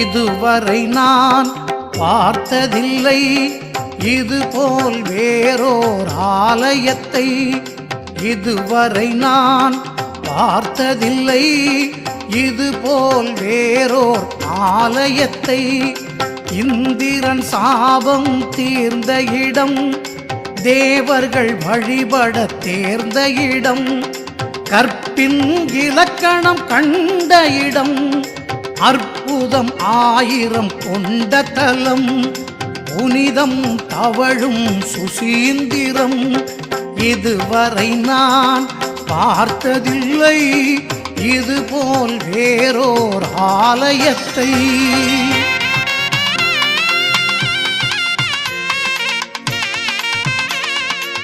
இதுவரை நான் பார்த்ததில்லை இதுபோல் வேறோர் ஆலயத்தை. இதுவரை நான் பார்த்ததில்லை இதுபோல் வேறோர் ஆலயத்தை. இந்திரன் சாபம் தீர்ந்த இடம், தேவர்கள் வழிபட தேர்ந்த இடம், கற்பின் இலக்கணம் கண்ட இடம், அற்புதம் 1000 கொண்ட தலம், புனிதம் தவழும் சுசீந்திரம். இதுவரை நான் பார்த்ததில்லை இதுபோல் வேறோர் ஆலயத்தை.